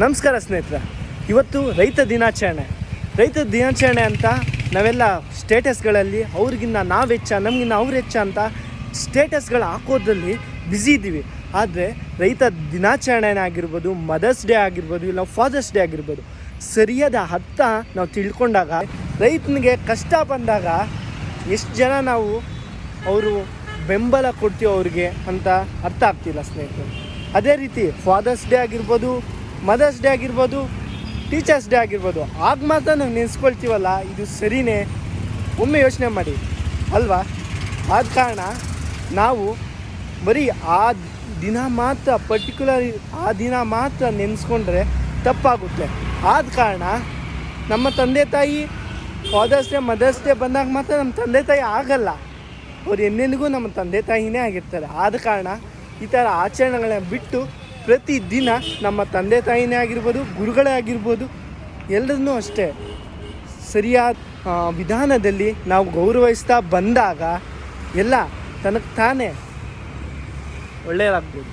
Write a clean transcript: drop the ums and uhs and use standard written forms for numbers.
ನಮಸ್ಕಾರ ಸ್ನೇಹಿತರೆ, ಇವತ್ತು ರೈತ ದಿನಾಚರಣೆ ಅಂತ ನಾವೆಲ್ಲ ಸ್ಟೇಟಸ್ಗಳಲ್ಲಿ ಅವ್ರಿಗಿನ್ನ ನಾವು ಹೆಚ್ಚ, ನಮಗಿನ್ನ ಅವ್ರು ಹೆಚ್ಚ ಅಂತ ಸ್ಟೇಟಸ್ಗಳು ಹಾಕೋದ್ರಲ್ಲಿ ಬ್ಯುಸಿ ಇದ್ದೀವಿ. ಆದರೆ ರೈತ ದಿನಾಚರಣೆ ಆಗಿರ್ಬೋದು, ಮದರ್ಸ್ ಡೇ ಆಗಿರ್ಬೋದು, ಇಲ್ಲ ಫಾದರ್ಸ್ ಡೇ ಆಗಿರ್ಬೋದು, ಸರಿಯಾದ ಅರ್ಥ ನಾವು ತಿಳ್ಕೊಂಡಾಗ, ರೈತನಿಗೆ ಕಷ್ಟ ಬಂದಾಗ ಎಷ್ಟು ಜನ ನಾವು ಅವರು ಬೆಂಬಲ ಕೊಡ್ತೀವಿ ಅವ್ರಿಗೆ ಅಂತ ಅರ್ಥ ಆಗ್ತಿಲ್ಲ ಸ್ನೇಹಿತರೆ. ಅದೇ ರೀತಿ ಫಾದರ್ಸ್ ಡೇ ಆಗಿರ್ಬೋದು, ಮದರ್ಸ್ ಡೇ ಆಗಿರ್ಬೋದು, ಟೀಚರ್ಸ್ ಡೇ ಆಗಿರ್ಬೋದು, ಆಗ ಮಾತ್ರ ನಾವು ನೆನೆಸ್ಕೊಳ್ತೀವಲ್ಲ, ಇದು ಸರಿಯೇ? ಒಮ್ಮೆ ಯೋಚನೆ ಮಾಡಿ ಅಲ್ವಾ? ಆದ ಕಾರಣ ನಾವು ಬರೀ ಆ ದಿನ ಮಾತ್ರ ಆ ದಿನ ಮಾತ್ರ ನೆನೆಸ್ಕೊಂಡ್ರೆ ತಪ್ಪಾಗುತ್ತೆ. ಆದ ಕಾರಣ ನಮ್ಮ ತಂದೆ ತಾಯಿ ಫಾದರ್ಸ್ ಡೇ, ಮದರ್ಸ್ ಡೇ ಬಂದಾಗ ಮಾತ್ರ ನಮ್ಮ ತಂದೆ ತಾಯಿ ಆಗಲ್ಲ, ಅವ್ರು ಎಂದೆಂದಿಗೂ ನಮ್ಮ ತಂದೆ ತಾಯಿನೇ ಆಗಿರ್ತಾರೆ. ಆದ ಕಾರಣ ಈ ಥರ ಆಚರಣೆಗಳನ್ನ ಬಿಟ್ಟು ಪ್ರತಿದಿನ ನಮ್ಮ ತಂದೆ ತಾಯಿನೇ ಆಗಿರ್ಬೋದು, ಗುರುಗಳೇ ಆಗಿರ್ಬೋದು, ಎಲ್ಲರನ್ನೂ ಅಷ್ಟೇ ಸರಿಯಾದ ವಿಧಾನದಲ್ಲಿ ನಾವು ಗೌರವಿಸ್ತಾ ಬಂದಾಗ ಎಲ್ಲ ತನಗೆ ತಾನೇ ಒಳ್ಳೆಯದಾಗ್ಬೋದು.